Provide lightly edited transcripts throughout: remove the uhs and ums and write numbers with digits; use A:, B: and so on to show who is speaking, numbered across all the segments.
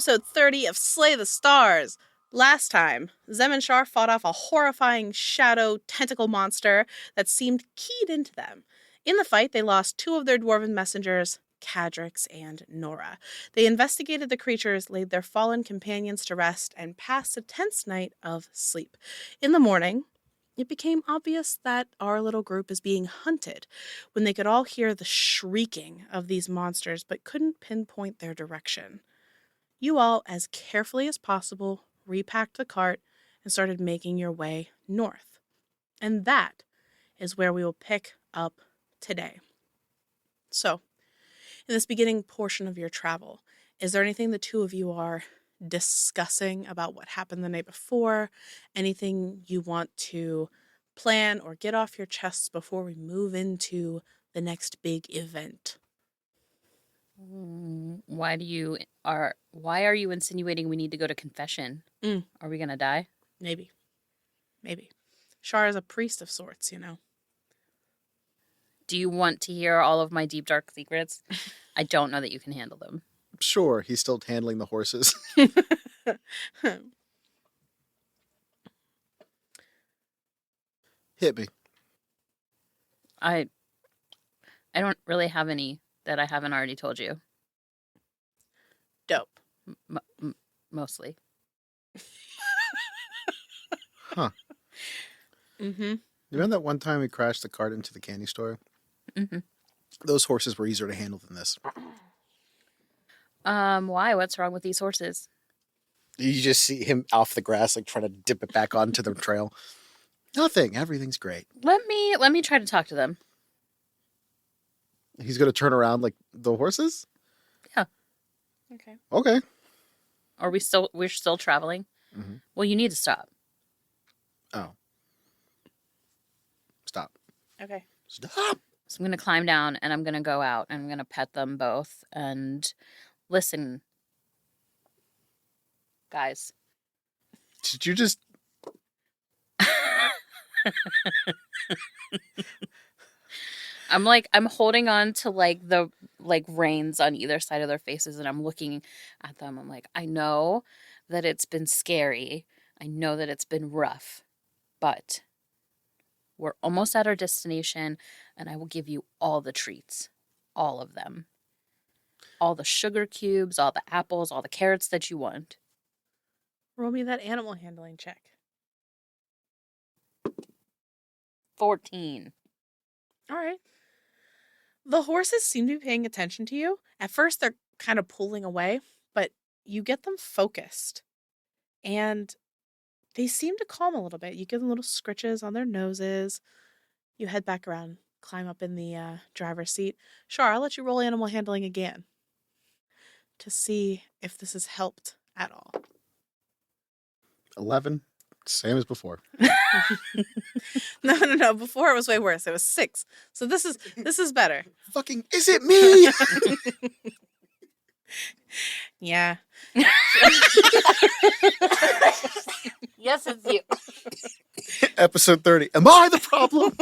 A: episode 30 of Slay the Stars. Last time, Zem and Char fought off a horrifying shadow tentacle monster that seemed keyed into them. In the fight, they lost two of their dwarven messengers, Cadrix and Nora. They investigated the creatures, laid their fallen companions to rest, and passed a tense night of sleep. In the morning, it became obvious that our little group is being hunted when they could all hear the shrieking of these monsters but couldn't pinpoint their direction. You all, as carefully as possible, repacked the cart and started making your way north. And that is where we will pick up today. So, in this beginning portion of your travel, is there anything the two of you are discussing about what happened the night before? Anything you want to plan or get off your chests before we move into the next big event?
B: Why are you insinuating we need to go to confession? Are we gonna die?
A: Maybe. Char is a priest of sorts, you know.
B: Do you want to hear all of my deep, dark secrets? I don't know that you can handle them.
C: Sure, he's still handling the horses. Hit me.
B: I don't really have any that I haven't already told you.
A: Dope.
B: Mostly.
C: Huh.
A: Mm-hmm.
C: You remember that one time we crashed the cart into the candy store?
B: Mm-hmm.
C: Those horses were easier to handle than this.
B: Why? What's wrong with these horses?
C: You just see him off the grass, like trying to dip it back onto the trail. Nothing. Everything's great.
B: Let me try to talk to them.
C: He's going to turn around like the horses?
B: Yeah.
A: Okay.
C: Okay.
B: We're still traveling?
C: Mm-hmm.
B: Well, you need to stop.
C: Oh. Stop.
A: Okay.
C: Stop.
B: So I'm going to climb down and I'm going to go out and I'm going to pet them both and listen. Guys.
C: Did you just...
B: I'm holding on to the reins on either side of their faces and I'm looking at them. I'm like, I know that it's been scary. I know that it's been rough, but we're almost at our destination and I will give you all the treats, all of them, all the sugar cubes, all the apples, all the carrots that you want.
A: Roll me that animal handling check.
B: 14.
A: All right. The horses seem to be paying attention to you. At first, they're kind of pulling away, but you get them focused. And they seem to calm a little bit. You give them little scritches on their noses. You head back around, climb up in the driver's seat. Char, I'll let you roll animal handling again to see if this has helped at all.
C: 11. Same as before.
A: No. Before it was way worse. It was 6. So this is better.
C: Fucking, is it me?
A: Yeah.
B: Yes, it's you.
C: Episode 30. Am I the problem?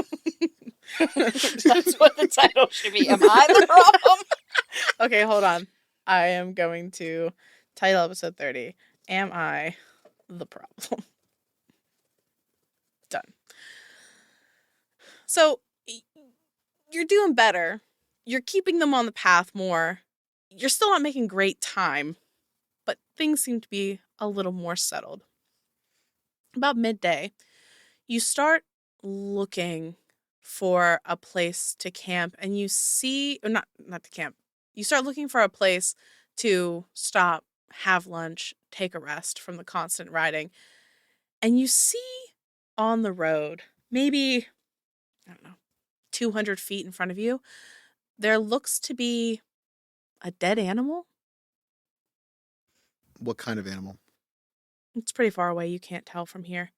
B: That's what the title should be. Am I the problem?
A: Okay, hold on. I am going to title episode 30. Am I the problem? Done. So, you're doing better. You're keeping them on the path more. You're still not making great time, but things seem to be a little more settled. About midday, you start looking for a place to camp, and you see, or not to camp. You start looking for a place to stop, have lunch, take a rest from the constant riding, and you see on the road, maybe, I don't know, 200 feet in front of you, there looks to be a dead animal.
C: What kind of animal?
A: It's pretty far away. You can't tell from here.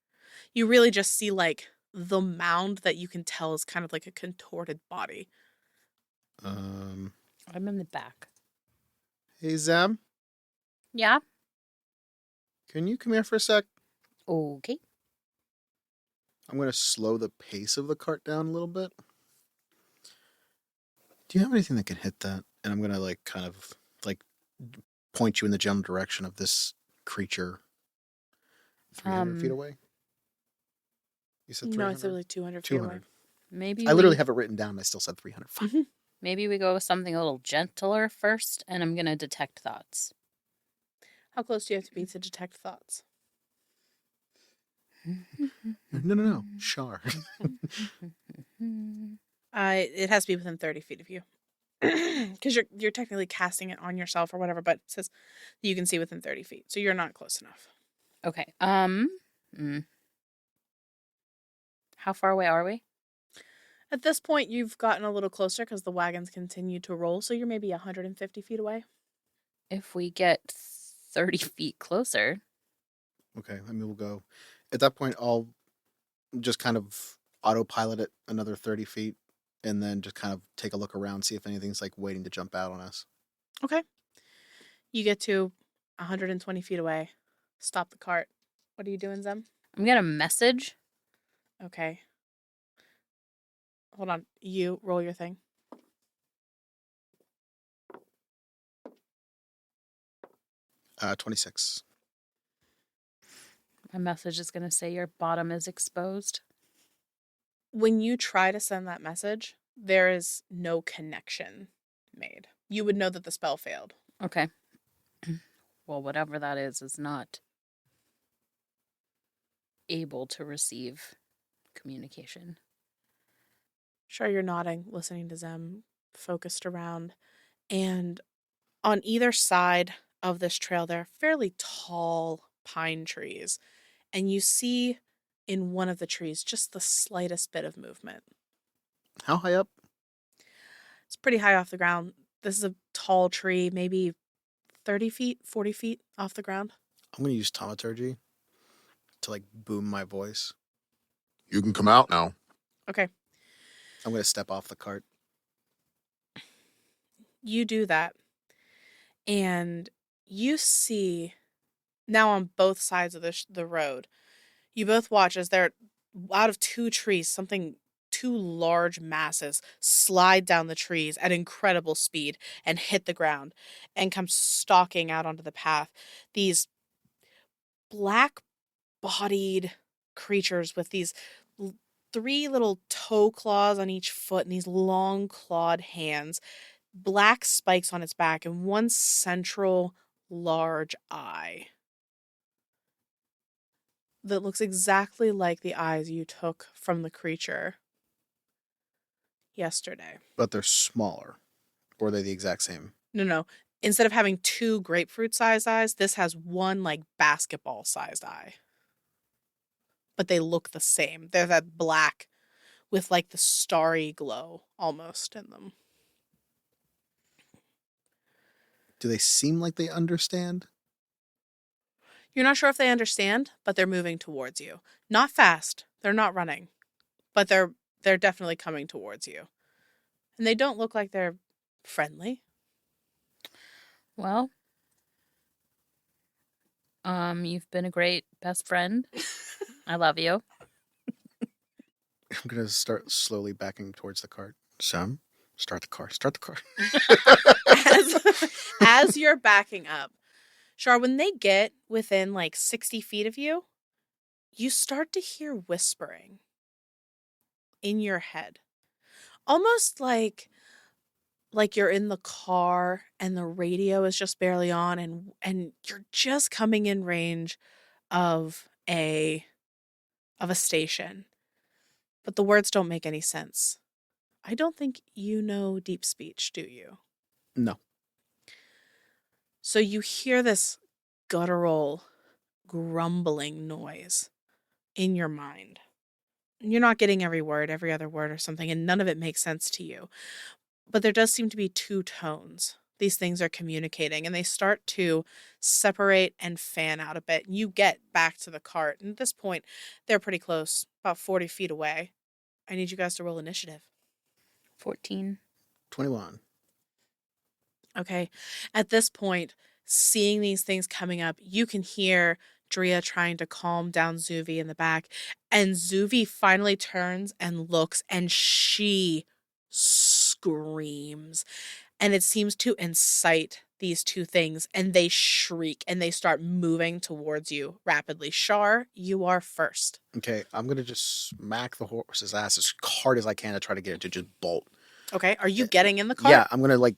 A: You really just see the mound that you can tell is kind of like a contorted body.
B: I'm in the back.
C: Hey, Zem.
B: Yeah?
C: Can you come here for a sec?
B: Okay.
C: I'm going to slow the pace of the cart down a little bit. Do you have anything that can hit that? And I'm going to kind of point you in the general direction of this creature 300 feet away? You said 300?
A: No, it's like 200 feet away.
C: 200.
B: Maybe
C: I literally have it written down and I still said 300. Fine.
B: Maybe we go with something a little gentler first, and I'm gonna detect thoughts.
A: How close do you have to be to detect thoughts?
C: No. Char.
A: It has to be within 30 feet of you. Because you're technically casting it on yourself or whatever, but it says that you can see within 30 feet. So you're not close enough.
B: Okay. How far away are we?
A: At this point, you've gotten a little closer because the wagons continue to roll. So you're maybe 150 feet away.
B: If we get 30 feet closer.
C: Okay, I mean, we'll go. At that point, I'll just kind of autopilot it another 30 feet and then just kind of take a look around, see if anything's like waiting to jump out on us.
A: Okay. You get to 120 feet away. Stop the cart. What are you doing, Zem?
B: I'm gonna message.
A: Okay. Hold on. You roll your thing.
C: Uh, 26.
B: My message is gonna say your bottom is exposed.
A: When you try to send that message, there is no connection made. You would know that the spell failed.
B: Okay. Well, whatever that is not able to receive communication.
A: Sure, you're nodding, listening to Zem, focused around. And on either side of this trail, there are fairly tall pine trees. And you see in one of the trees just the slightest bit of movement.
C: How high up?
A: It's pretty high off the ground. This is a tall tree, maybe 30 feet, 40 feet off the ground.
C: I'm going to use taumaturgy to like boom my voice.
D: You can come out now.
A: Okay.
C: I'm going to step off the cart.
A: You do that. And you see now on both sides of the road, you both watch as they're out of two trees, two large masses slide down the trees at incredible speed and hit the ground and come stalking out onto the path. These black-bodied creatures with these three little toe claws on each foot and these long clawed hands, black spikes on its back, and one central large eye that looks exactly like the eyes you took from the creature yesterday.
C: But they're smaller. Or are they the exact same?
A: No. Instead of having two grapefruit-sized eyes, this has one like basketball-sized eye. But they look the same. They're that black with like the starry glow almost in them.
C: Do they seem like they understand?
A: You're not sure if they understand, but they're moving towards you. Not fast. They're not running. But they're definitely coming towards you. And they don't look like they're friendly.
B: Well, you've been a great best friend. I love you.
C: I'm going to start slowly backing towards the cart. Sam, start the car. Start the car.
A: As you're backing up, Char, when they get within like 60 feet of you, you start to hear whispering in your head. Almost like you're in the car and the radio is just barely on and you're just coming in range of a station. But the words don't make any sense. I don't think you know deep speech, do you?
C: No.
A: So you hear this guttural, grumbling noise in your mind. You're not getting every word, every other word or something, and none of it makes sense to you. But there does seem to be two tones. These things are communicating, and they start to separate and fan out a bit. You get back to the cart, and at this point, they're pretty close, about 40 feet away. I need you guys to roll initiative.
B: 14.
C: 21.
A: Okay. At this point, seeing these things coming up, you can hear Drea trying to calm down Zuvi in the back. And Zuvi finally turns and looks, and she screams. And it seems to incite these two things, and they shriek and they start moving towards you rapidly. Char, you are first.
C: Okay, I'm gonna just smack the horse's ass as hard as I can to try to get it to just bolt.
A: Okay, are you getting in the cart?
C: Yeah, I'm gonna like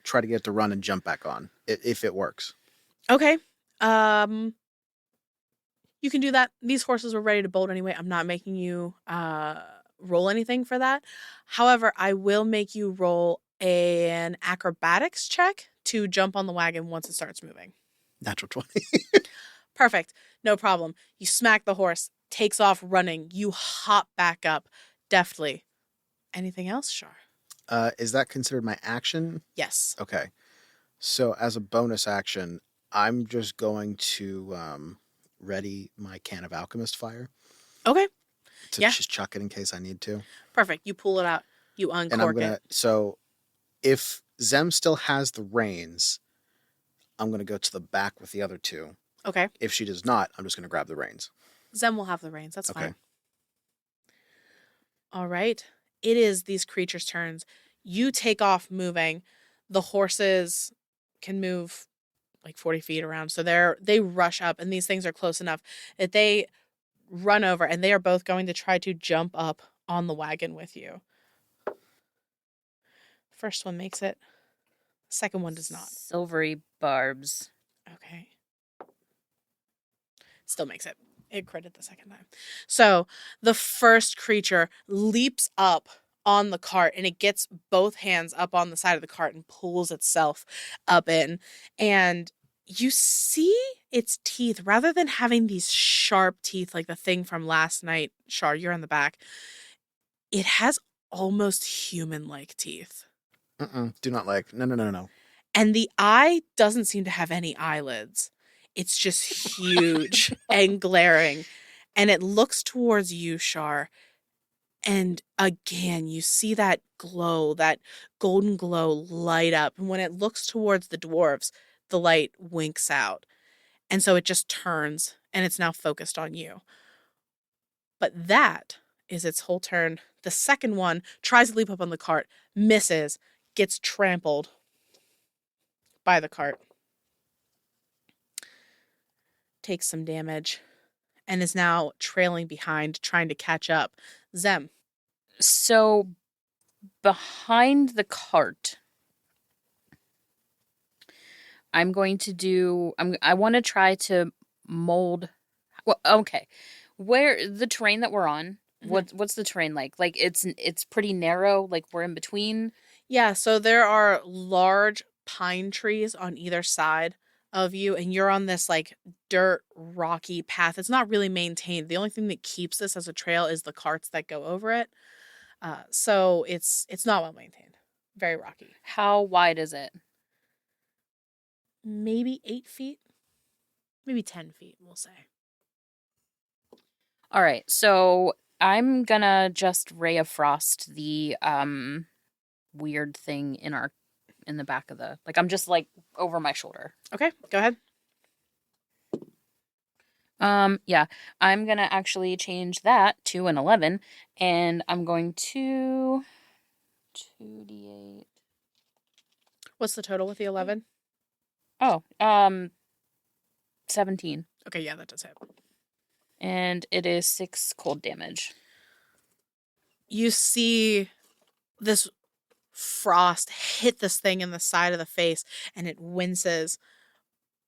C: try to get it to run and jump back on if it works.
A: Okay. You can do that. These horses were ready to bolt anyway. I'm not making you roll anything for that. However, I will make you roll an acrobatics check to jump on the wagon once it starts moving.
C: Natural 20.
A: Perfect. No problem. You smack the horse, takes off running. You hop back up deftly. Anything else, Char?
C: Is that considered my action?
A: Yes.
C: Okay. So as a bonus action, I'm just going to ready my can of alchemist fire
A: Okay.
C: to
A: Yeah.
C: just chuck it in case I need to.
A: Perfect. You pull it out. You
C: And
A: uncork it.
C: So if Zem still has the reins, I'm gonna go to the back with the other two.
A: Okay.
C: If she does not, I'm just gonna grab the reins.
A: Zem will have the reins. That's
C: Okay.
A: fine. All right. It is these creatures' turns. You take off moving. The horses can move like 40 feet around. So they rush up, and these things are close enough that they run over, and they are both going to try to jump up on the wagon with you. First one makes it. Second one does not.
B: Silvery barbs.
A: Okay. Still makes it. It critted the second time. So the first creature leaps up on the cart, and it gets both hands up on the side of the cart and pulls itself up in. And you see its teeth, rather than having these sharp teeth like the thing from last night. Char, you're in the back. It has almost human-like teeth.
C: Do not like. No.
A: And the eye doesn't seem to have any eyelids. It's just huge and glaring. And it looks towards you, Char. And again, you see that glow, that golden glow light up. And when it looks towards the dwarves, the light winks out. And so it just turns, and it's now focused on you. But that is its whole turn. The second one tries to leap up on the cart, misses, gets trampled by the cart, takes some damage, and is now trailing behind, trying to catch up. Zem.
B: So behind the cart, I'm going to do. I want to try to mold. Well, okay. Where the terrain that we're on? What's the terrain like? Like it's pretty narrow. Like we're in between.
A: Yeah, so there are large pine trees on either side of you, and you're on this like dirt rocky path. It's not really maintained. The only thing that keeps this as a trail is the carts that go over it. So it's not well maintained. Very rocky.
B: How wide is it?
A: Maybe 8 feet, maybe 10 feet, we'll say.
B: All right, so I'm gonna just ray of frost the weird thing in the back of the, like, I'm just like over my shoulder.
A: Okay, go ahead.
B: Yeah, I'm gonna actually change that to an 11, and I'm going to 2d8.
A: What's the total with the 11?
B: Oh, 17.
A: Okay, yeah, that does hit.
B: And it is 6 cold damage.
A: You see this frost hit this thing in the side of the face, and it winces,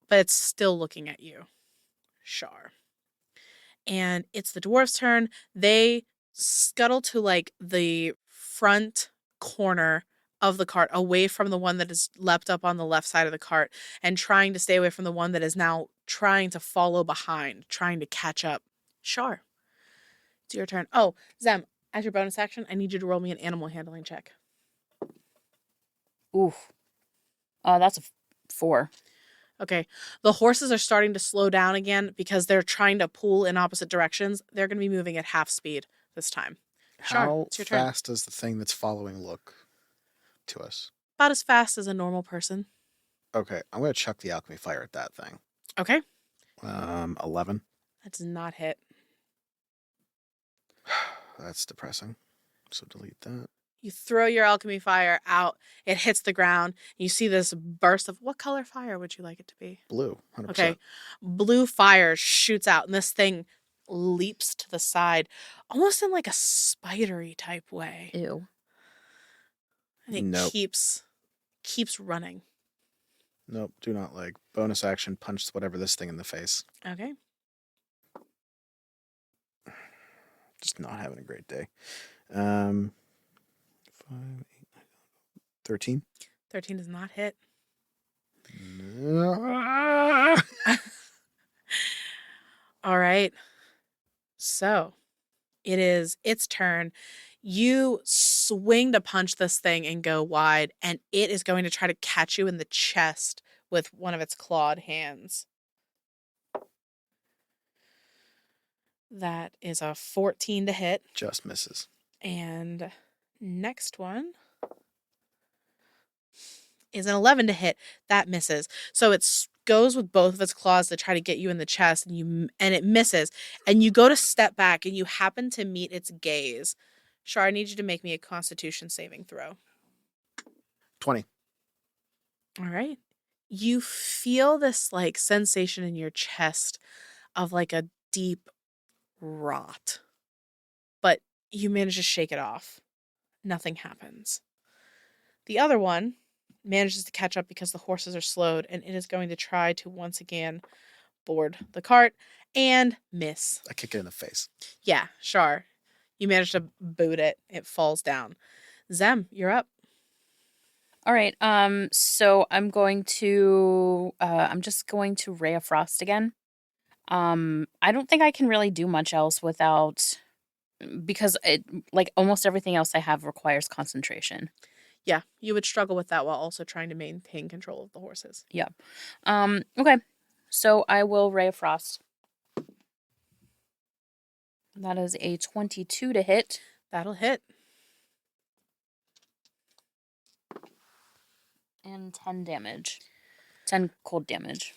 A: but it's still looking at you, Char. And it's the dwarf's turn. They scuttle to like the front corner of the cart, away from the one that is leapt up on the left side of the cart, and trying to stay away from the one that is now trying to follow behind, trying to catch up. Char, it's your turn. Oh, Zem, as your bonus action, I need you to roll me an animal handling check.
B: Oof. That's a 4.
A: Okay. The horses are starting to slow down again because they're trying to pull in opposite directions. They're going to be moving at half speed this time. Char,
C: How
A: it's your turn.
C: fast does the thing that's following look to us?
A: About as fast as a normal person.
C: Okay, I'm gonna chuck the alchemy fire at that thing.
A: Okay.
C: 11.
A: That does not hit.
C: That's depressing. So delete that.
A: You throw your alchemy fire out. It hits the ground. You see this burst of what color fire would you like it to be?
C: Blue, 100%.
A: Okay. Blue fire shoots out, and this thing leaps to the side, almost in like a spidery type way.
B: Ew.
A: And it
C: Nope.
A: keeps running.
C: Nope, do not like. Bonus action, punch whatever this thing in the face.
A: Okay.
C: Just not having a great day. 5, 8, 9, 13.
A: 13 does not hit. All right. So it is its turn. You swing to punch this thing and go wide, and it is going to try to catch you in the chest with one of its clawed hands. That is a 14 to hit.
C: Just misses.
A: And next one is an 11 to hit. That misses. So it goes with both of its claws to try to get you in the chest, and it misses. And you go to step back, and you happen to meet its gaze. Char, I need you to make me a Constitution saving throw.
C: 20.
A: All right. You feel this like sensation in your chest of like a deep rot, but you manage to shake it off. Nothing happens. The other one manages to catch up because the horses are slowed, and it is going to try to once again board the cart and miss.
C: I kick it in the face.
A: Yeah, Char. You manage to boot it. It falls down. Zem, you're up.
B: All right. So I'm just going to Ray of Frost again. I don't think I can really do much else because almost everything else I have requires concentration.
A: Yeah, you would struggle with that while also trying to maintain control of the horses.
B: Yeah. Okay. So I will Ray of Frost. That is a 22 to hit.
A: That'll hit.
B: And 10 damage. 10 cold damage.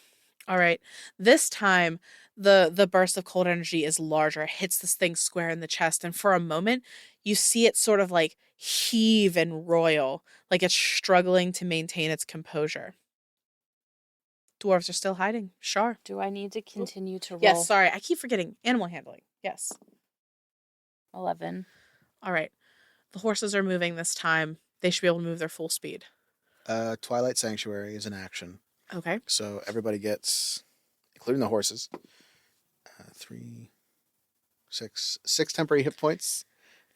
A: All right. This time, the burst of cold energy is larger. It hits this thing square in the chest, and for a moment, you see it sort of like heave and roil, like it's struggling to maintain its composure. Dwarves are still hiding. Char.
B: Do I need to continue to roll?
A: Yes, sorry. I keep forgetting. Animal handling. Yes.
B: 11.
A: All right. The horses are moving this time. They should be able to move their full speed.
C: Twilight Sanctuary is an action.
A: Okay.
C: So everybody gets, including the horses, 6 temporary hit points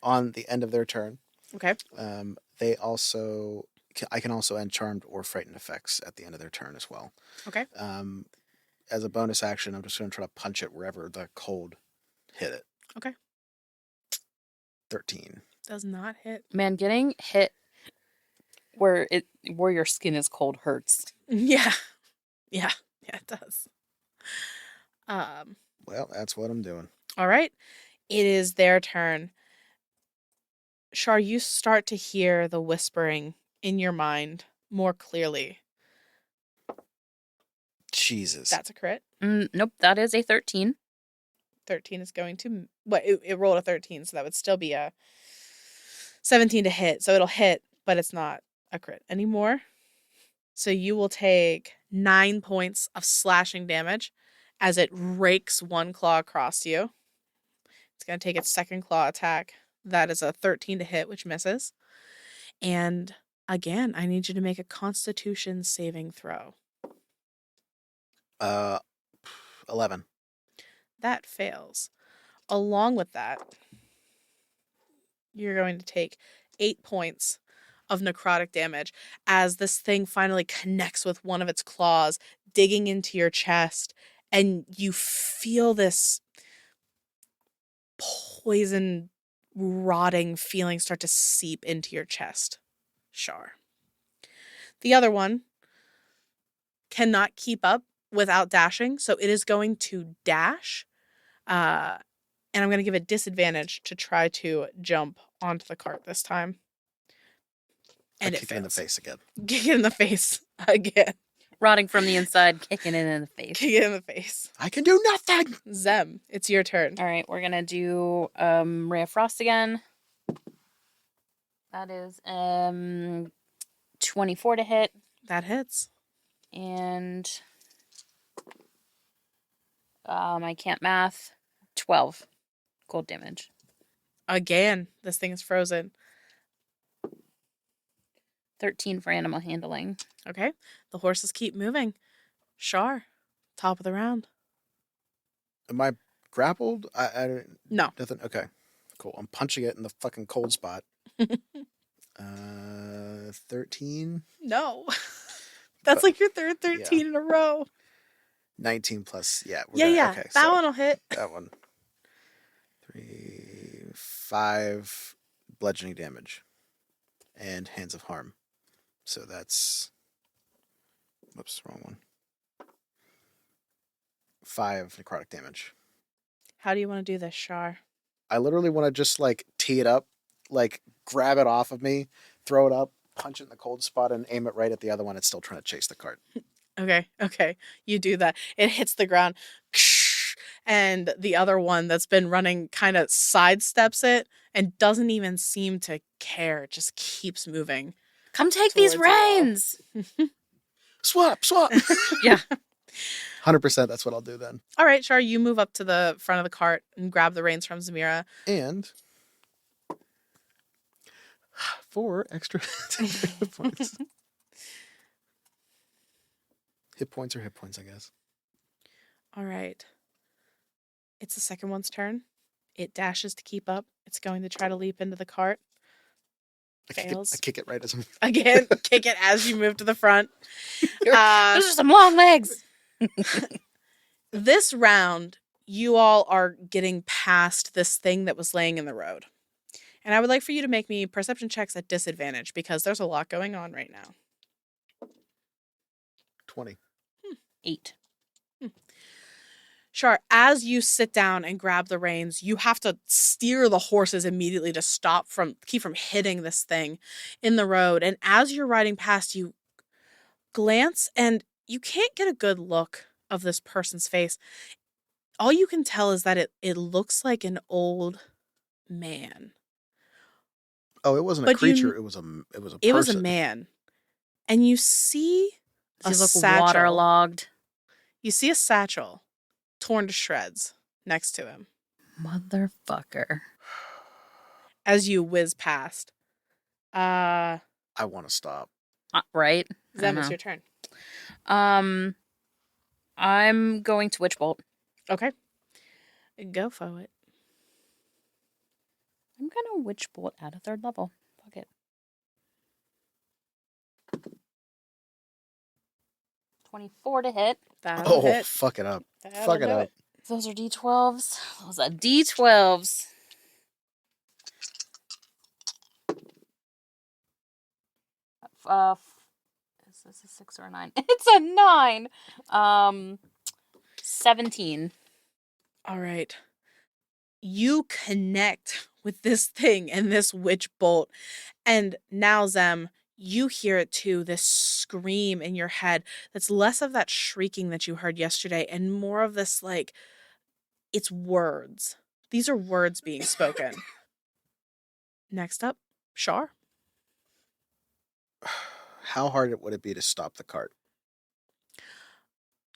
C: on the end of their turn.
A: Okay.
C: I can also end charmed or frightened effects at the end of their turn as well.
A: Okay.
C: As a bonus action, I'm just going to try to punch it wherever the cold hit it.
A: Okay.
C: 13.
A: Does not hit.
B: Man, getting hit where your skin is cold hurts.
A: Yeah. Yeah, it does.
C: Well, that's what I'm doing.
A: All right. It is their turn. Char, you start to hear the whispering in your mind more clearly.
C: Jesus.
A: That's a crit.
B: Nope, that is a 13.
A: 13 is going to... What? It rolled a 13, so that would still be a 17 to hit. So it'll hit, but it's not a crit anymore. So you will take 9 points of slashing damage as it rakes one claw across you. It's going to take its second claw attack. That is a 13 to hit, which misses. And again, I need you to make a Constitution saving throw.
C: 11.
A: That fails. Along with that, you're going to take 8 points of necrotic damage as this thing finally connects with one of its claws, digging into your chest, and you feel this poison, rotting feeling start to seep into your chest. Char. The other one cannot keep up without dashing, so it is going to dash, and I'm going to give it disadvantage to try to jump onto the cart this time. And
C: I kick it in the face again.
A: Kick it in the face again.
B: Rotting from the inside, kicking it in the face.
A: Kick it in the face.
C: I can do nothing!
A: Zem, it's your turn.
B: All right, we're going to do Ray of Frost again. That is 24 to hit.
A: That hits.
B: And I can't math. 12 cold damage.
A: Again, this thing is frozen.
B: 13 for animal handling.
A: Okay. The horses keep moving. Char, top of the round.
C: Am I grappled? I
A: No.
C: nothing. Okay, cool. I'm punching it in the fucking cold spot. 13.
A: No. That's
C: But-
A: like your third 13 in a row.
C: 19 plus. Yeah.
A: Yeah.
C: Okay,
A: That
C: so
A: one will hit.
C: that one. 3, 5 bludgeoning damage, and hands of harm. So that's. Whoops, wrong one. 5 necrotic damage.
A: How do you want to do this, Char?
C: I literally want to just like tee it up, like grab it off of me, throw it up, punch it in the cold spot, and aim it right at the other one. It's still trying to chase the cart.
A: Okay. You do that. It hits the ground. And the other one that's been running kind of sidesteps it and doesn't even seem to care. It just keeps moving.
B: Come take these
A: Towards you all.
B: reins.
C: Swap.
B: Yeah.
C: 100%. That's what I'll do then.
A: All right, Char, you move up to the front of the cart and grab the reins from Zamira.
C: And 4 extra hit points. Hit points are hit points, I guess.
A: All right. It's the second one's turn. It dashes to keep up. It's going to try to leap into the cart. Fails.
C: I kick it right as I'm.
A: Again, kick it as you move to the front.
B: Those are some long legs.
A: This round, you all are getting past this thing that was laying in the road. And I would like for you to make me perception checks at disadvantage because there's a lot going on right now.
C: 20.
B: 8.
A: Char, as you sit down and grab the reins, you have to steer the horses immediately to keep from hitting this thing in the road. And as you're riding past, you glance and you can't get a good look of this person's face. All you can tell is that it looks like an old man.
C: Oh, it wasn't a creature. It was a person.
A: It was a man. And you see
B: Does he look
A: satchel.
B: waterlogged?
A: You see a satchel torn to shreds next to him
B: Motherfucker.
A: as you whiz past.
C: I want to stop.
B: Right?
A: Zem, it's your turn.
B: I'm going to Witch Bolt.
A: Okay. Go for it.
B: I'm gonna Witch Bolt at a 3rd level. Fuck it. 24 to hit.
A: That'll hit.
C: Fuck it up.
A: That'll
C: Fuck it
A: do
C: up.
B: Those are D12s. Those are D12s. Is this a 6 or a 9? It's a 9. 17.
A: All right. You connect with this thing and this witch bolt. And now, Zem, you hear it too, this scream in your head that's less of that shrieking that you heard yesterday and more of this, like, it's words. These are words being spoken. Next up, Char.
C: How hard would it be to stop the cart?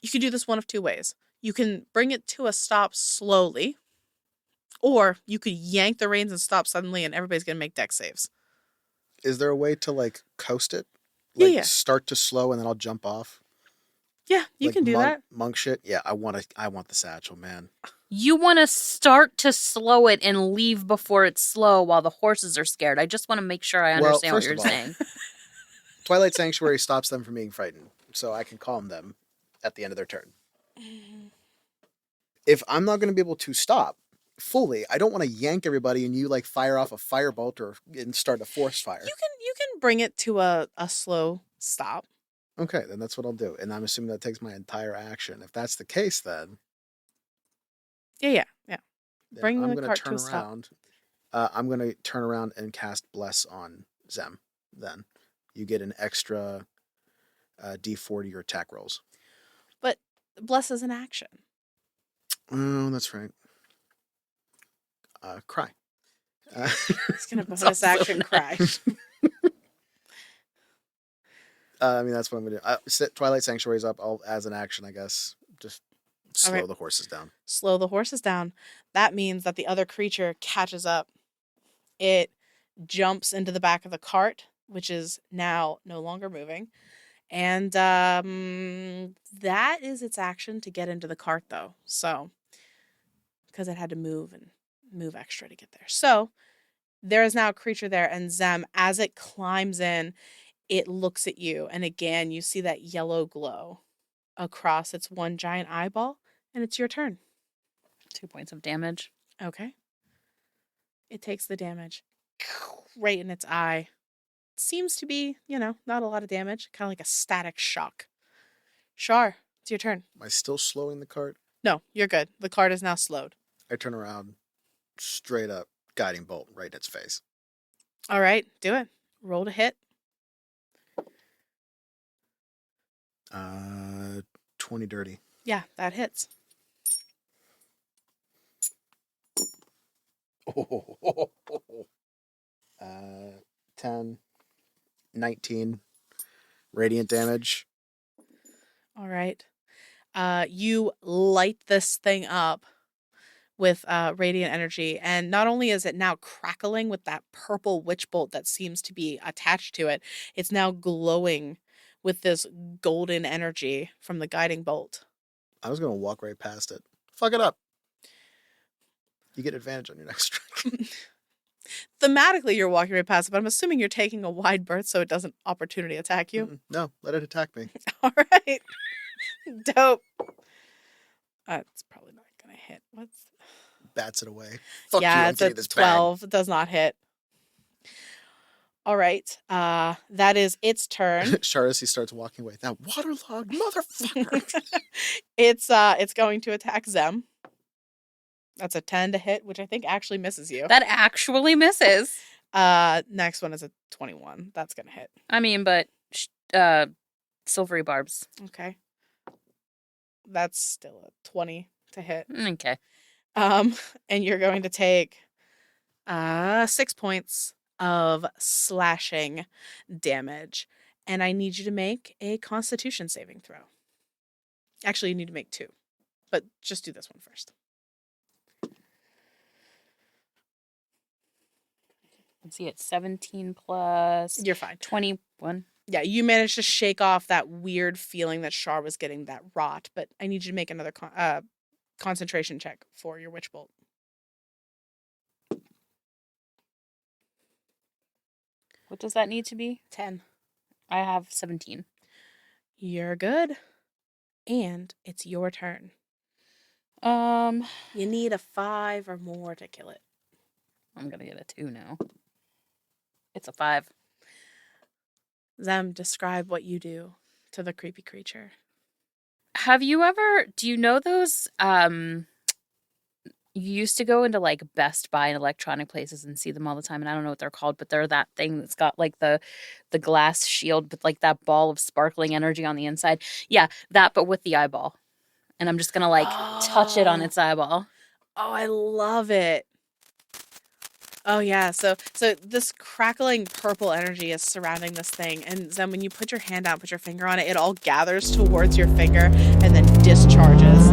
A: You can do this one of two ways. You can bring it to a stop slowly, or you could yank the reins and stop suddenly, and everybody's going to make dex saves.
C: Is there a way to like coast it? Like
A: Yeah.
C: start to slow and then I'll jump off?
A: Yeah, you
C: Like
A: can do that.
C: Monk shit? Yeah, I want the satchel, man.
B: You want to start to slow it and leave before it's slow while the horses are scared. I just want to make sure I
C: Well,
B: understand what
C: first
B: you're
C: of all-
B: saying.
C: Twilight Sanctuary stops them from being frightened, so I can calm them at the end of their turn. If I'm not going to be able to stop fully, I don't want to yank everybody and you like fire off a firebolt and start a force fire.
A: You can bring it to a slow stop.
C: Okay, then that's what I'll do. And I'm assuming that takes my entire action. If that's the case, then
A: Yeah.
C: then
A: Bring
C: I'm
A: the
C: gonna
A: cart
C: turn
A: to a stop.
C: around. I'm going to turn around and cast Bless on Zem. Then you get an extra D4 to your attack rolls.
A: But bless is an action.
C: Oh, that's right. Cry.
A: He's gonna
B: It's
A: bonus
B: also
A: action cry.
C: I mean, that's what I'm gonna do. Set Twilight Sanctuary's up. I'll, as an action, I guess, just slow
A: Okay.
C: the horses down.
A: Slow the horses down. That means that the other creature catches up. It jumps into the back of the cart, which is now no longer moving. And that is its action to get into the cart, though. So, because it had to move and move extra to get there. So, there is now a creature there, and Zem, as it climbs in, it looks at you, and again, you see that yellow glow across its one giant eyeball, and it's your turn.
B: 2 points of damage.
A: Okay. It takes the damage right in its eye. Seems to be, not a lot of damage, kind of like a static shock. Char, it's your turn.
C: Am I still slowing the cart?
A: No, you're good. The cart is now slowed.
C: I turn around, straight up, guiding bolt right in its face.
A: All right, do it. Roll to hit.
C: 20 dirty.
A: Yeah, that hits.
C: Uh, 10, 19 radiant damage.
A: All right. You light this thing up with radiant energy, and not only is it now crackling with that purple witch bolt that seems to be attached to it, it's now glowing with this golden energy from the guiding bolt.
C: I was gonna walk right past it. Fuck it up. You get advantage on your next strike.
A: Thematically, you're walking right past it, but I'm assuming you're taking a wide berth so it doesn't opportunity attack you.
C: No, let it attack me.
A: All right. Dope. It's probably not going to hit. What's...
C: Bats it away. Fuck
A: yeah,
C: you, I'm
A: it's
C: getting
A: a
C: this
A: 12. It does not hit. All right. That is its turn.
C: bag. Charisi starts walking away. That waterlogged motherfucker.
A: It's going to attack Zem. That's a 10 to hit, which I think actually misses you.
B: That actually misses.
A: Next one is a 21. That's going to hit.
B: I mean, but silvery barbs.
A: Okay. That's still a 20 to hit.
B: Okay.
A: And you're going to take 6 points of slashing damage. And I need you to make a Constitution saving throw. Actually, you need to make 2. But just do this one first.
B: Let's see, it's 17 plus
A: You're fine.
B: 21.
A: Yeah, you managed to shake off that weird feeling that Char was getting, that rot. But I need you to make another concentration check for your witch bolt.
B: What does that need to be?
A: 10.
B: I have 17.
A: You're good. And it's your turn. You need a 5 or more to kill it.
B: I'm gonna get a 2 now. It's a 5.
A: Zem, describe what you do to the creepy creature.
B: Do you know those, you used to go into like Best Buy and electronic places and see them all the time, and I don't know what they're called, but they're that thing that's got like the glass shield with like that ball of sparkling energy on the inside. Yeah, that, but with the eyeball. And I'm just gonna like touch it on its eyeball.
A: Oh, I love it. Oh yeah, so this crackling purple energy is surrounding this thing, and then when you put your hand out, put your finger on it, it all gathers towards your finger and then discharges.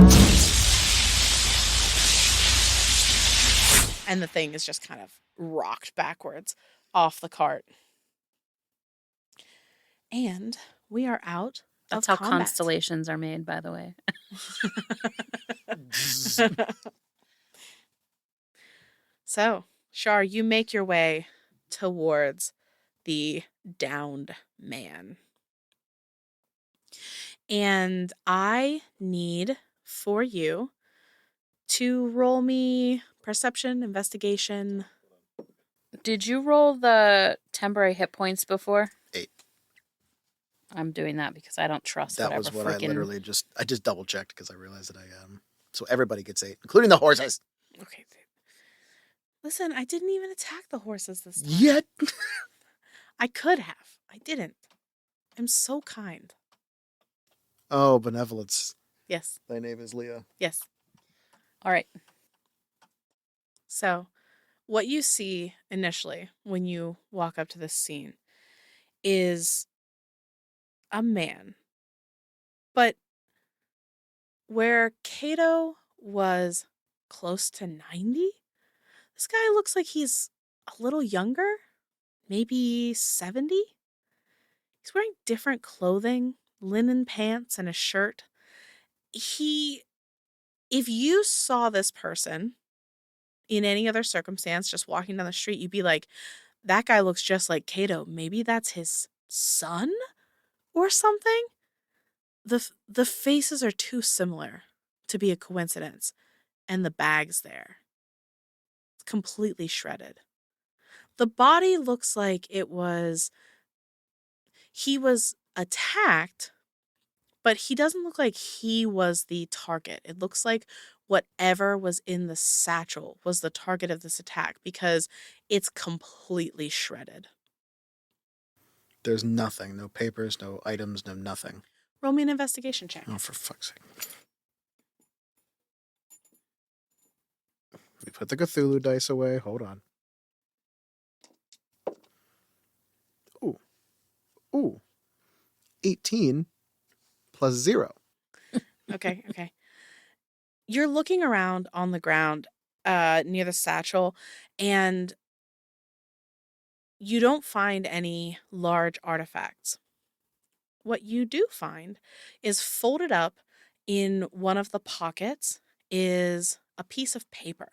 A: And the thing is just kind of rocked backwards off the cart. And we are out
B: That's
A: of
B: how
A: combat.
B: constellations are made, by the way.
A: So, Char, you make your way towards the downed man. And I need for you to roll me perception, investigation.
B: Did you roll the temporary hit points before?
C: 8.
B: I'm doing that because I don't trust
C: That
B: whatever
C: was what
B: freaking...
C: I literally just double checked because I realized that I so everybody gets 8, including the horses.
A: Okay. Listen, I didn't even attack the horses this time.
C: Yet.
A: I could have. I didn't. I'm so kind.
C: Oh, benevolence.
A: Yes.
C: Thy name is Leah.
A: Yes.
B: All right.
A: So, What you see initially when you walk up to this scene is a man. But where Kato was close to 90, this guy looks like he's a little younger, maybe 70. He's wearing different clothing, linen pants and a shirt. If you saw this person in any other circumstance, just walking down the street, you'd be like, that guy looks just like Kato. Maybe that's his son or something. The faces are too similar to be a coincidence, and the bag's there. It's completely shredded. The body looks like he was attacked, but he doesn't look like he was the target. It looks like whatever was in the satchel was the target of this attack because it's completely shredded.
C: There's nothing. No papers, no items, no nothing.
A: Roll me an investigation check.
C: Oh, for fuck's sake. We put the Cthulhu dice away. Hold on. Ooh. 18 plus 0.
A: Okay. You're looking around on the ground near the satchel, and you don't find any large artifacts. What you do find is folded up in one of the pockets is a piece of paper.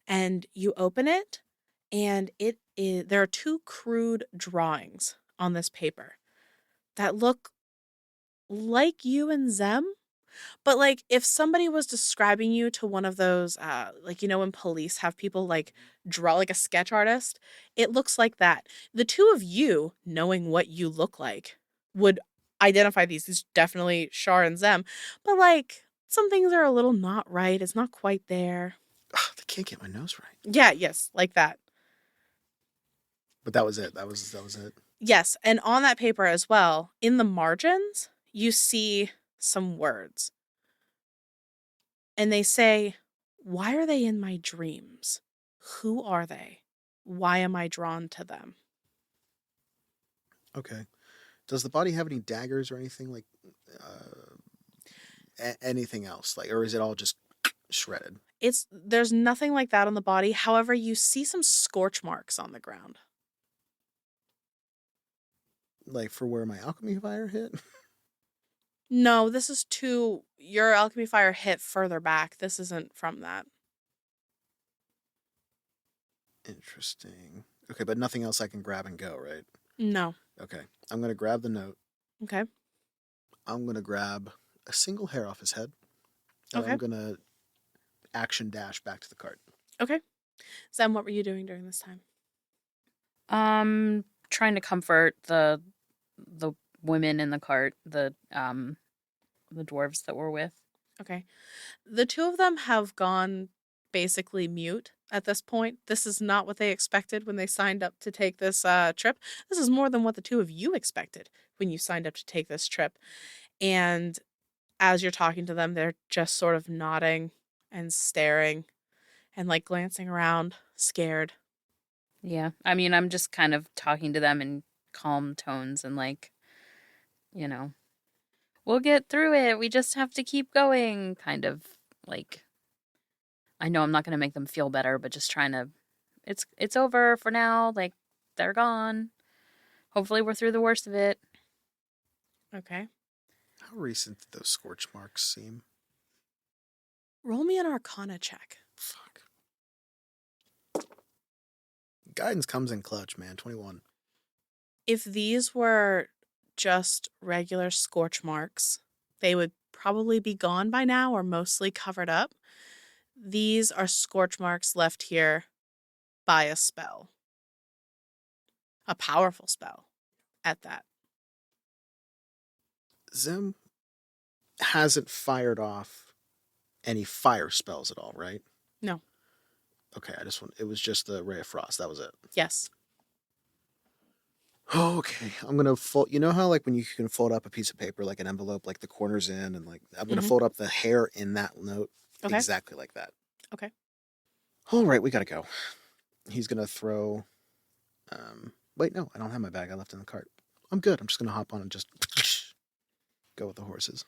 A: And you open it, and there are 2 crude drawings on this paper that look like you and Zem. But, like, if somebody was describing you to one of those, when police have people, like, draw like a sketch artist, it looks like that. The 2 of you, knowing what you look like, would identify these. These definitely Char and Zem. But, like, some things are a little not right. It's not quite there.
C: Ugh, they can't get my nose right.
A: Yeah, yes, like that.
C: But that was it. That was it.
A: Yes, and on that paper as well, in the margins, you see some words. And they say, "Why are they in my dreams? Who are they? Why am I drawn to them?"
C: Okay. Does the body have any daggers or anything like anything else? Like, or is it all just shredded?
A: There's nothing like that on the body. However, you see some scorch marks on the ground.
C: Like for where my alchemy fire hit?
A: No, your alchemy fire hit further back. This isn't from that.
C: Interesting. Okay, but nothing else I can grab and go, right?
A: No.
C: Okay. I'm going to grab the note.
A: Okay.
C: I'm going to grab a single hair off his head. And
A: Okay.
C: I'm going to action dash back to the cart.
A: Okay. Zem, what were you doing during this time?
B: Trying to comfort the women in the cart, the dwarves that we're with.
A: Okay. The 2 of them have gone basically mute at this point. This is not what they expected when they signed up to take this trip. This is more than what the 2 of you expected when you signed up to take this trip. And as you're talking to them, they're just sort of nodding and staring and like glancing around, scared.
B: Yeah. I mean, I'm just kind of talking to them in calm tones and like, we'll get through it. We just have to keep going. Kind of like, I know I'm not going to make them feel better, but just trying to, it's over for now. Like, they're gone. Hopefully we're through the worst of it.
A: Okay.
C: How recent did those scorch marks seem?
A: Roll me an Arcana check.
C: Fuck. Guidance comes in clutch, man. 21.
A: If these were just regular scorch marks, they would probably be gone by now or mostly covered up. These are scorch marks left here by a spell. A powerful spell at that.
C: Zem hasn't fired off any fire spells at all, right?
A: No.
C: Okay, it was just the Ray of Frost. That was it.
A: Yes.
C: Oh, okay. I'm gonna fold. You know how like when you can fold up a piece of paper, like an envelope, like the corners in, and like I'm gonna fold up the hair in that note
A: Okay.
C: exactly like that.
A: Okay.
C: All right, we gotta go. he's gonna throw. Wait, no, I don't have my bag. I left it in the cart. I'm good. I'm just gonna hop on and just go with the horses.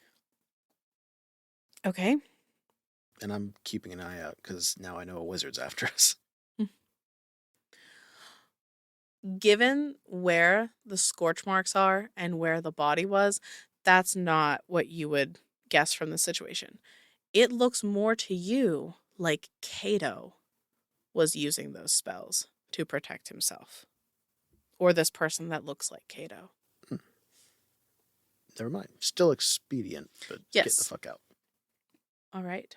A: Okay.
C: And I'm keeping an eye out because now I know a wizard's after us.
A: Given where the scorch marks are and where the body was, that's not what you would guess from the situation. It looks more to you like Cato was using those spells to protect himself. Or this person that looks like Cato.
C: Never mind. Still expedient, but
A: Yes.
C: get the fuck out.
A: All right.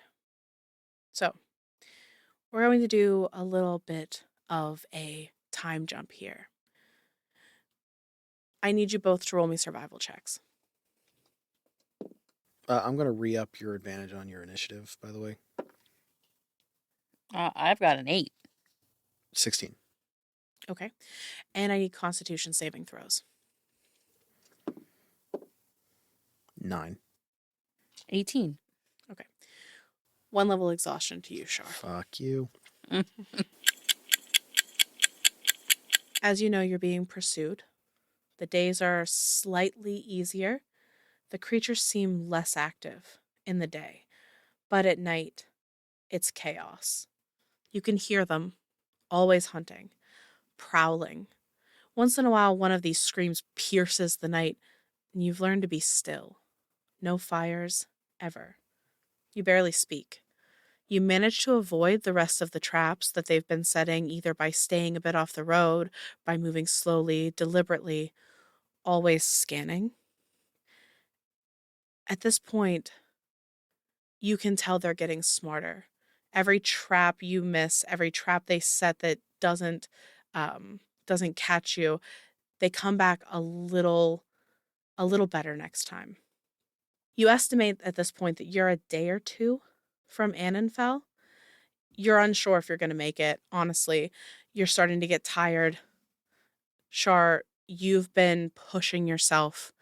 A: So, we're going to do a little bit of a time jump here. I need you both to roll me survival checks.
C: I'm gonna re-up your advantage on your initiative, by the way.
B: I've got an 8.
C: 16.
A: Okay. And I need constitution saving throws.
C: 9.
B: 18.
A: Okay. 1 level exhaustion to you, Char.
C: Fuck you.
A: As you know, you're being pursued. The days are slightly easier. The creatures seem less active in the day. But at night, it's chaos. You can hear them, always hunting, prowling. Once in a while, one of these screams pierces the night, and you've learned to be still. No fires, ever. You barely speak. You manage to avoid the rest of the traps that they've been setting, either by staying a bit off the road, by moving slowly, deliberately, always scanning. At this point, you can tell they're getting smarter. Every trap you miss, every trap they set that doesn't catch you, they come back a little better next time. You estimate at this point that you're a day or two from Annenfell. You're unsure if you're going to make it, honestly. You're starting to get tired. Char, you've been pushing yourself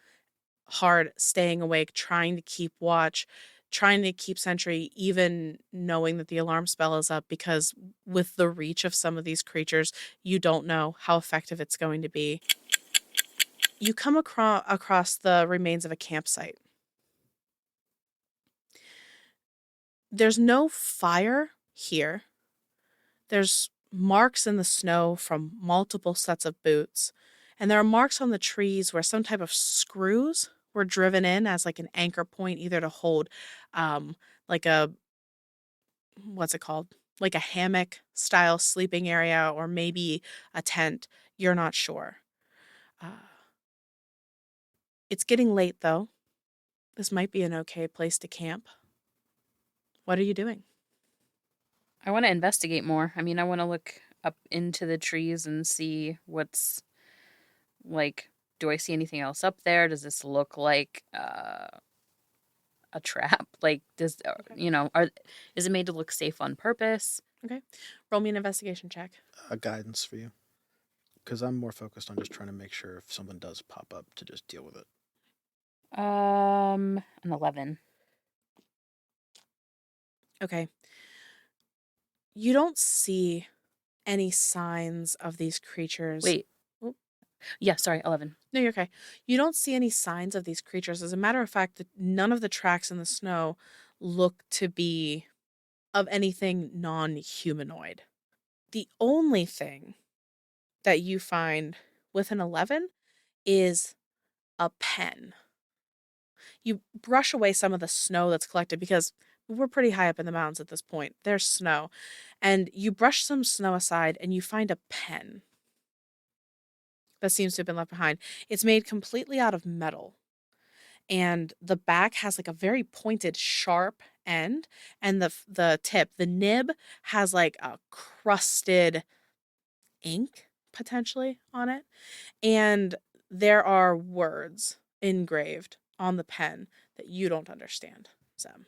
A: hard, staying awake, trying to keep watch, trying to keep sentry, even knowing that the alarm spell is up, because with the reach of some of these creatures, you don't know how effective it's going to be. You come across the remains of a campsite. There's no fire here. There's marks in the snow from multiple sets of boots, and there are marks on the trees where some type of screws were driven in as like an anchor point, either to hold like a, what's it called? Like a hammock style sleeping area, or maybe a tent. You're not sure. It's getting late though. This might be an okay place to camp. What are you doing?
B: I want to investigate more. I mean, I want to look up into the trees and see what's like. Do I see anything else up there? Does this look like a trap? Like, does is it made to look safe on purpose?
A: Okay. Roll me an investigation check.
C: A guidance for you. Because I'm more focused on just trying to make sure if someone does pop up to just deal with it.
B: An 11.
A: Okay. You don't see any signs of these creatures.
B: Wait.
A: Oh.
B: Yeah, sorry, 11.
A: No, you're okay. You don't see any signs of these creatures. As a matter of fact, none of the tracks in the snow look to be of anything non-humanoid. The only thing that you find with an 11 is a pen. You brush away some of the snow that's collected, because we're pretty high up in the mountains at this point. There's snow. And you brush some snow aside and you find a pen that seems to have been left behind. It's made completely out of metal. And the back has like a very pointed, sharp end. And the tip, the nib, has like a crusted ink potentially on it. And there are words engraved on the pen that you don't understand, Zem.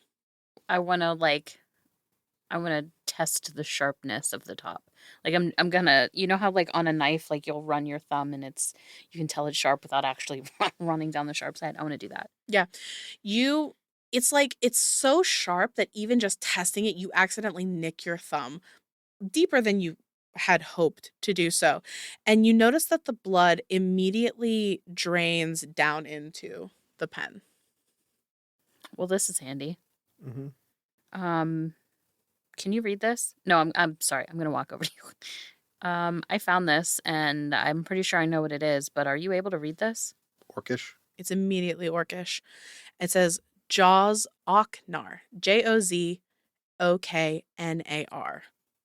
B: I want to test the sharpness of the top. Like I'm gonna, you know how like on a knife, like you'll run your thumb and you can tell it's sharp without actually running down the sharp side. I want to do that.
A: Yeah. It's so sharp that even just testing it, you accidentally nick your thumb deeper than you had hoped to do so. And you notice that the blood immediately drains down into the pen.
B: Well, this is handy.
C: Mm-hmm.
B: Can you read this? No, I'm sorry. I'm gonna walk over to you. I found this and I'm pretty sure I know what it is, but are you able to read this?
C: Orcish.
A: It's immediately Orcish. It says Jaws Oknar. Jozoknar.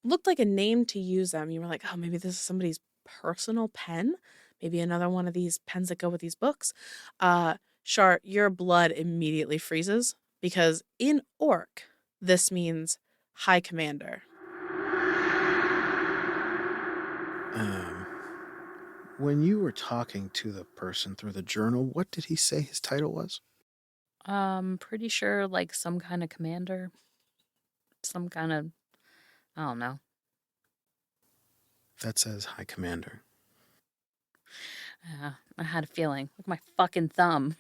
A: Looked like a name to use them. You were like, oh, maybe this is somebody's personal pen. Maybe another one of these pens that go with these books. Char, your blood immediately freezes because in Orc, this means High Commander.
C: When you were talking to the person through the journal, what did he say his title was?
B: Pretty sure like some kind of commander. Some kind of, I don't know.
C: That says High Commander.
B: I had a feeling. Look at my fucking thumb.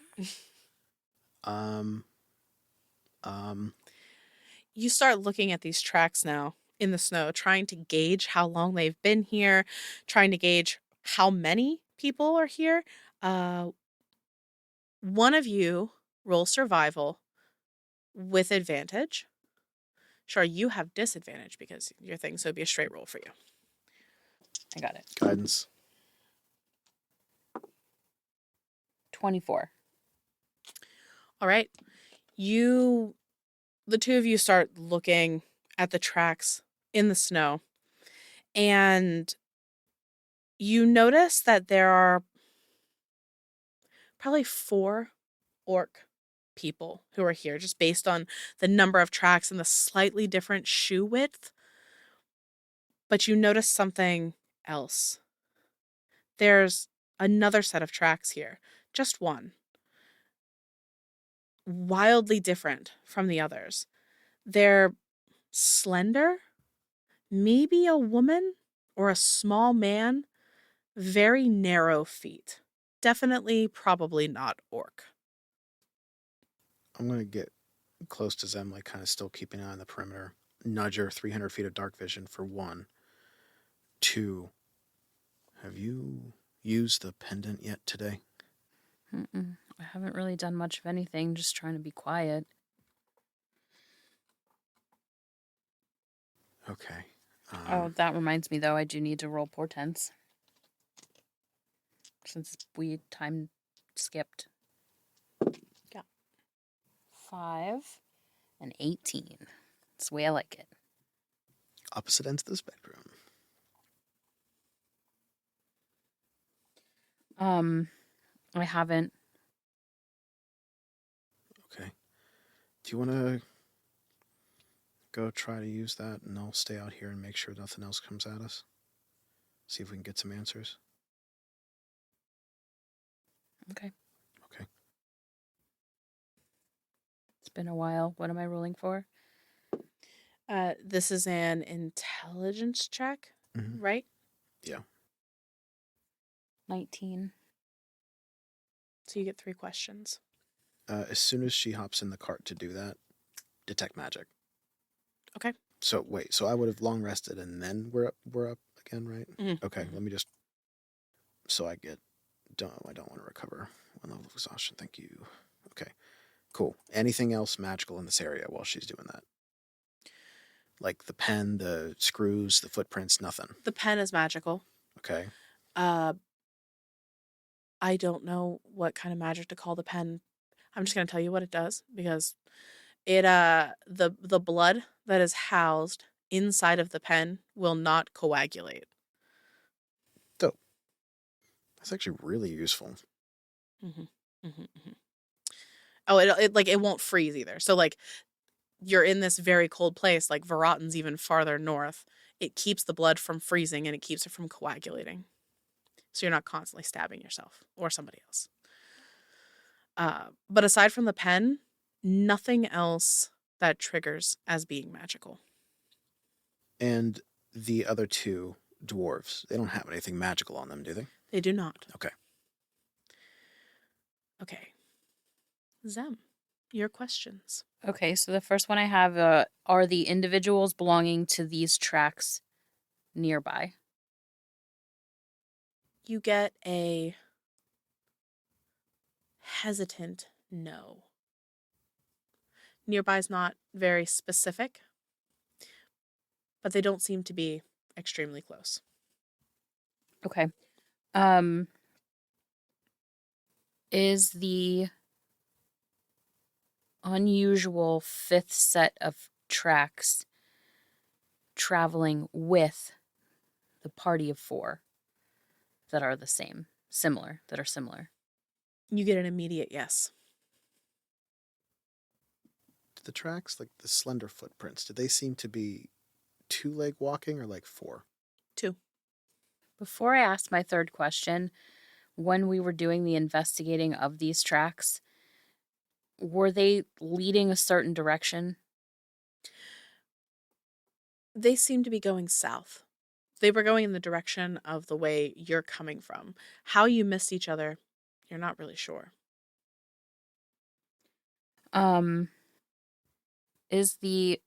A: You start looking at these tracks now in the snow, trying to gauge how long they've been here, trying to gauge how many people are here. One of you roll survival with advantage. Sure, you have disadvantage because your thing, so it'd be a straight roll for you.
B: I got it.
C: Guidance.
B: 24.
A: All right. The two of you start looking at the tracks in the snow, and you notice that there are probably 4 orc people who are here, just based on the number of tracks and the slightly different shoe width. But you notice something else. There's another set of tracks here, just one, wildly different from the others. They're slender, maybe a woman or a small man, very narrow feet. Definitely, probably not orc.
C: I'm going to get close to Zem, like kind of still keeping an eye on the perimeter. Nudge her 300 feet of dark vision for 1. 2. Have you used the pendant yet today?
B: I haven't really done much of anything, just trying to be quiet.
C: Okay.
B: Oh, that reminds me, though, I do need to roll portents. Since we time skipped.
A: Yeah.
B: 5 and 18. That's the way I like it.
C: Opposite ends of the spectrum.
B: I haven't.
C: Okay. Do you want to go try to use that, and I'll stay out here and make sure nothing else comes at us? See if we can get some answers.
B: Okay.
C: Okay.
B: It's been a while. What am I rolling for?
A: This is an intelligence check, right?
C: Yeah.
B: 19.
A: So you get 3 questions.
C: As soon as she hops in the cart to do that, detect magic.
A: Okay.
C: So wait, so I would have long rested and then we're up again, right?
A: Mm-hmm.
C: Okay, let me just. So I don't want to recover 1 level of exhaustion. Thank you. Okay, cool. Anything else magical in this area while she's doing that? Like the pen, the screws, the footprints, nothing.
A: The pen is magical.
C: Okay.
A: I don't know what kind of magic to call the pen. I'm just gonna tell you what it does because it the blood that is housed inside of the pen will not coagulate.
C: Dope. That's actually really useful.
A: Mm-hmm. Mm-hmm, mm-hmm. Oh, it won't freeze either. So like you're in this very cold place, like Varatan's even farther north. It keeps the blood from freezing and it keeps it from coagulating. So you're not constantly stabbing yourself or somebody else. But aside from the pen, nothing else that triggers as being magical.
C: And the other 2 dwarves, they don't have anything magical on them, do they?
A: They do not.
C: Okay.
A: Okay. Zem, your questions.
B: Okay, so the first one I have are the individuals belonging to these tracks nearby.
A: You get a hesitant no. Nearby's not very specific, but they don't seem to be extremely close.
B: Okay. Is the unusual fifth set of tracks traveling with the party of 4 that are the same, similar, that are similar?
A: You get an immediate yes.
C: The tracks, like the slender footprints, do they seem to be 2-leg walking or like 4?
A: 2.
B: Before I ask my third question, when we were doing the investigating of these tracks, were they leading a certain direction?
A: They seem to be going south. They were going in the direction of the way you're coming from. How you missed each other, you're not really sure.
B: Is the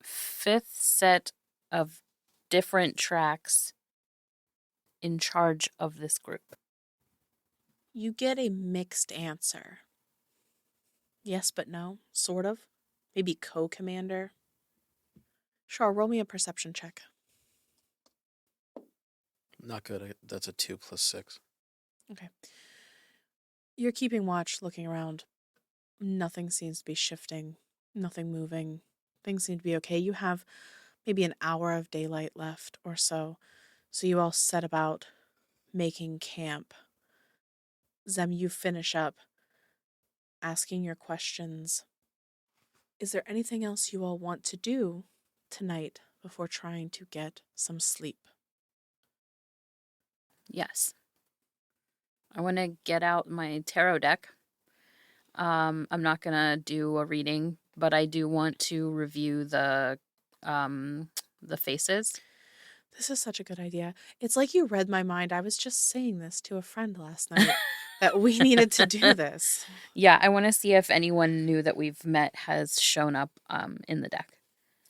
B: fifth set of different tracks in charge of this group?
A: You get a mixed answer. Yes, but no, sort of. Maybe co-commander. Sure, roll me a perception check.
C: Not good. That's a 2 + 6.
A: Okay. You're keeping watch, looking around. Nothing seems to be shifting, nothing moving. Things seem to be okay. You have maybe an hour of daylight left or so. So you all set about making camp. Zem, you finish up asking your questions. Is there anything else you all want to do tonight before trying to get some sleep?
B: Yes. I want to get out my tarot deck. I'm not going to do a reading, but I do want to review the faces.
A: This is such a good idea. It's like you read my mind. I was just saying this to a friend last night that we needed to do this.
B: Yeah, I want to see if anyone new that we've met has shown up in the deck.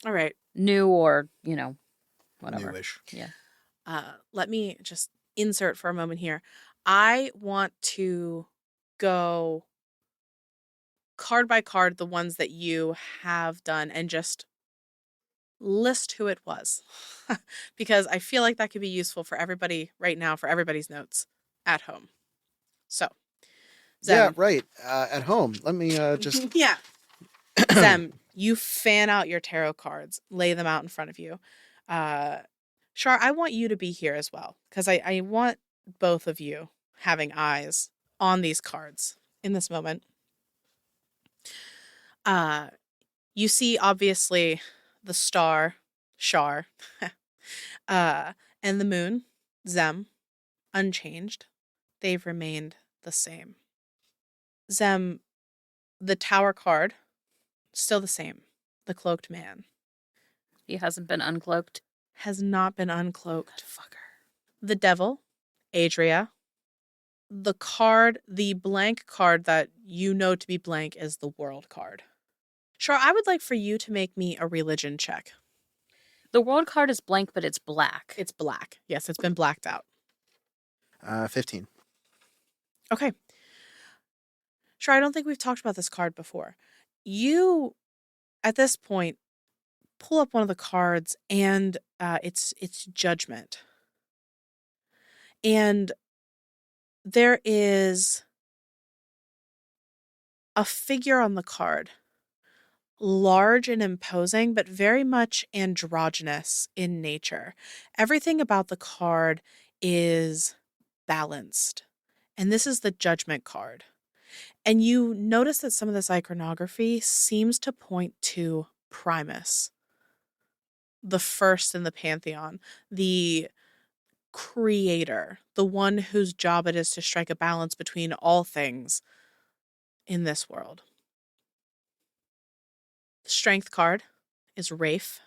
A: All right.
B: New or, whatever.
C: Newish.
B: Yeah.
A: Let me just insert for a moment here. I want to go card by card the ones that you have done and just list who it was. Because I feel like that could be useful for everybody right now, for everybody's notes at home. So, Zem.
C: Yeah, right. At home. Let me just...
A: Yeah. Zem, you fan out your tarot cards, lay them out in front of you. Char, I want you to be here as well, because I want both of you having eyes on these cards in this moment. You see, obviously, the star, Char, and the moon, Zem, unchanged. They've remained the same. Zem, the tower card, still the same. The cloaked man.
B: He hasn't been uncloaked.
A: Has not been uncloaked.
B: Fucker.
A: The devil, Adria. The card, the blank card that you know to be blank is the world card. Sure, I would like for you to make me a religion check.
B: The world card is blank, but it's black.
A: It's black. Yes, it's been blacked out.
C: 15.
A: Okay. Sure, I don't think we've talked about this card before. You, at this point, pull up one of the cards and it's judgment. And there is a figure on the card, large and imposing, but very much androgynous in nature. Everything about the card is balanced. And this is the judgment card. And you notice that some of this iconography seems to point to Primus, the first in the pantheon, the creator, the one whose job it is to strike a balance between all things in this world. The strength card is Rafe.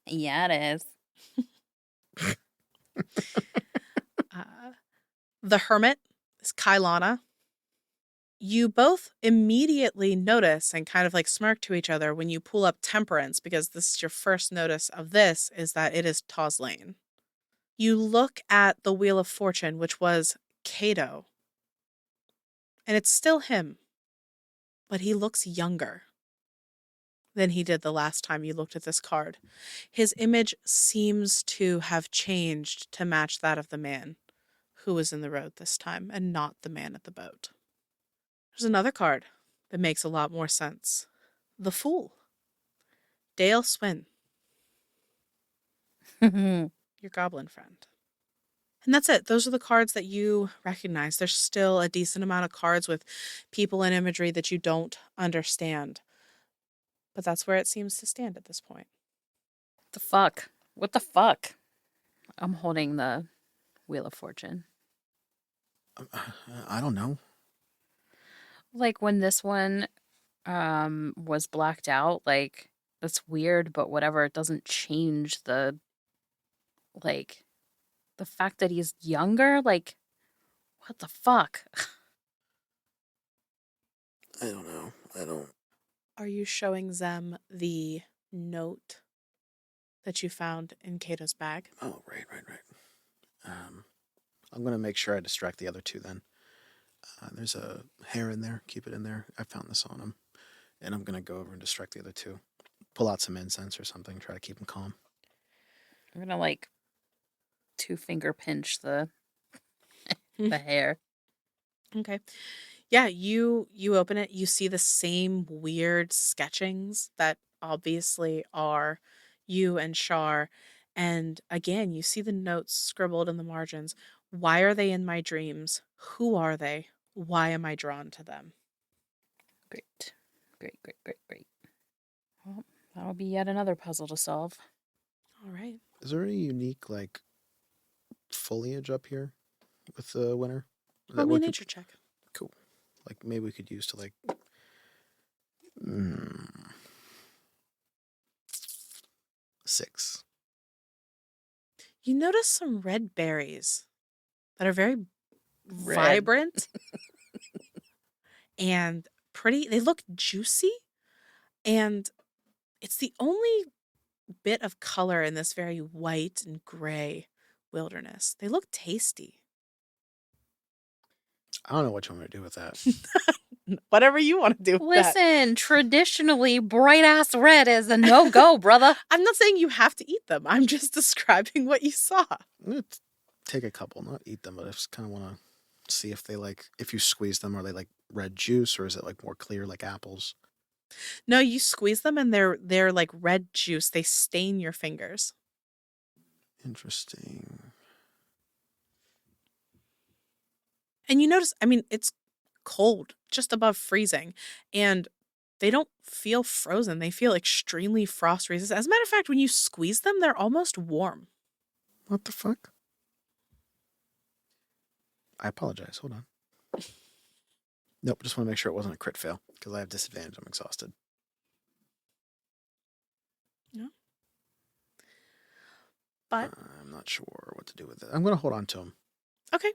B: Yeah, it is.
A: The hermit is Kailana. You both immediately notice and kind of like smirk to each other when you pull up temperance, because this is your first notice of this, is that it is Toslane. You look at the Wheel of Fortune, which was Cato, and it's still him, but he looks younger than he did the last time you looked at this card. His image seems to have changed to match that of the man who was in the road this time and not the man at the boat. There's another card that makes a lot more sense. The Fool. Dale Swin, your goblin friend. And that's it. Those are the cards that you recognize. There's still a decent amount of cards with people and imagery that you don't understand. But that's where it seems to stand at this point.
B: The fuck? What the fuck? I'm holding the Wheel of Fortune.
C: I don't know.
B: Like when this one was blacked out, like that's weird, but whatever, it doesn't change the fact that he's younger, like what the fuck?
C: I don't know. I don't.
A: Are you showing Zem the note that you found in Cato's bag?
C: Oh, right. I'm going to make sure I distract the other two then. There's a hair in there. Keep it in there. I found this on him. And I'm going to go over and distract the other two. Pull out some incense or something. Try to keep them calm.
B: I'm gonna like 2-finger pinch the hair.
A: Okay. Yeah, you open it, you see the same weird sketchings that obviously are you and Char. And again, you see the notes scribbled in the margins. Why are they in my dreams? Who are they? Why am I drawn to them?
B: Great. Well, that'll be yet another puzzle to solve.
A: All right.
C: Is there any unique, like, foliage up here with the winter?
A: Roll me a nature check.
C: Cool. Like, maybe we could use to, like... 6.
A: You notice some red berries that are very vibrant and pretty. They look juicy, and it's the only bit of color in this very white and gray wilderness. They look tasty.
C: I don't know what you want me to do with that.
A: Whatever you want to do with that.
B: Listen, traditionally, bright-ass red is a no-go, brother.
A: I'm not saying you have to eat them. I'm just describing what you saw.
C: I'm going to take a couple, not eat them, but I just kind of want to see if they, like, if you squeeze them, are they, like, red juice, or is it, like, more clear, like apples?
A: No, you squeeze them and they're like red juice. They stain your fingers.
C: Interesting.
A: And you notice, I mean, it's cold, just above freezing, and they don't feel frozen. They feel extremely frost resistant. As a matter of fact, when you squeeze them, they're almost warm.
C: What the fuck? I apologize. Hold on. Nope, just want to make sure it wasn't a crit fail, because I have disadvantage. I'm exhausted.
A: No. But
C: I'm not sure what to do with it. I'm going to hold on to them.
A: okay,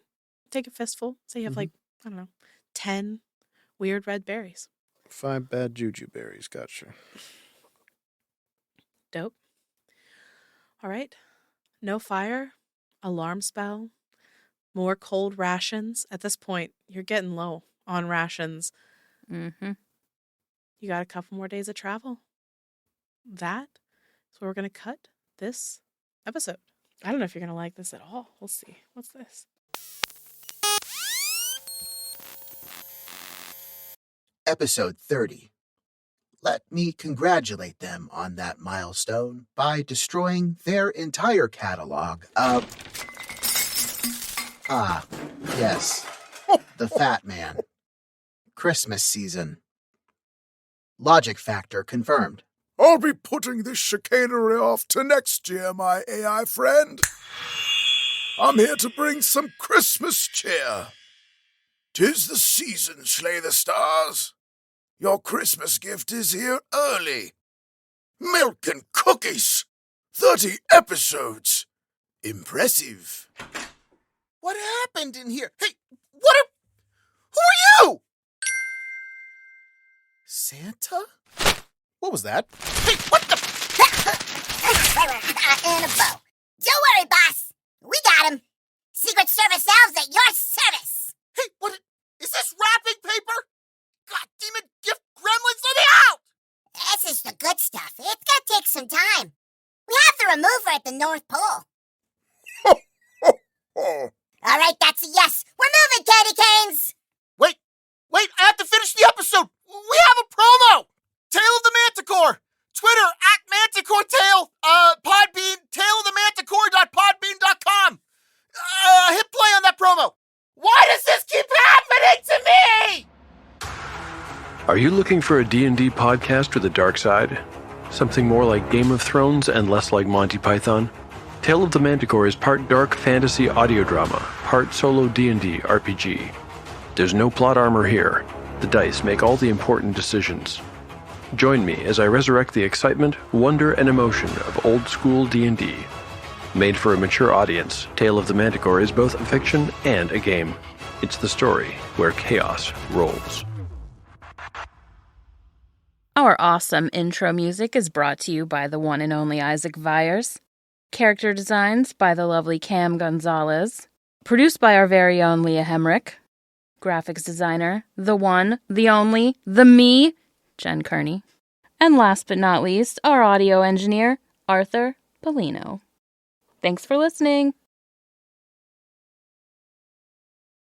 A: take a fistful. Say you have like, I don't know, 10 weird red berries.
C: 5 bad juju berries. Gotcha.
A: Dope. All right. No fire, alarm spell, more cold rations. At this point, you're getting low on rations.
B: Mm-hmm.
A: You got a couple more days of travel. That is where we're going to cut this episode. I don't know if you're going to like this at all. We'll see. What's this?
E: Episode 30. Let me congratulate them on that milestone by destroying their entire catalog of... Ah, yes. The Fat Man. Christmas season. Logic factor confirmed.
D: I'll be putting this chicanery off to next year, my AI friend. I'm here to bring some Christmas cheer. 'Tis the season, slay the stars. Your Christmas gift is here early. Milk and cookies. 30 episodes. Impressive.
E: What happened in here? Hey, who are you? Santa?
C: What was that?
E: Hey, what the...
F: Annabelle. Don't worry, boss. We time. We have to remove her at the North Pole.
D: Oh,
F: All right, that's a yes. We're moving, candy canes.
G: Wait, I have to finish the episode. We have a promo. Tale of the Manticore. Twitter, @ManticoreTale. Podbean, taleofthemanticore.podbean.com. Hit play on that promo. Why does this keep happening to me?
H: Are you looking for a D&D podcast with a dark side? Something more like Game of Thrones and less like Monty Python? Tale of the Manticore is part dark fantasy audio drama, part solo D&D RPG. There's no plot armor here. The dice make all the important decisions. Join me as I resurrect the excitement, wonder, and emotion of old-school D&D. Made for a mature audience, Tale of the Manticore is both a fiction and a game. It's the story where chaos rolls.
B: Our awesome intro music is brought to you by the one and only Isaac Vyers. Character designs by the lovely Cam Gonzalez. Produced by our very own Leah Hemrick. Graphics designer, the one, the only, the me, Jen Kearney. And last but not least, our audio engineer, Arthur Polino. Thanks for listening.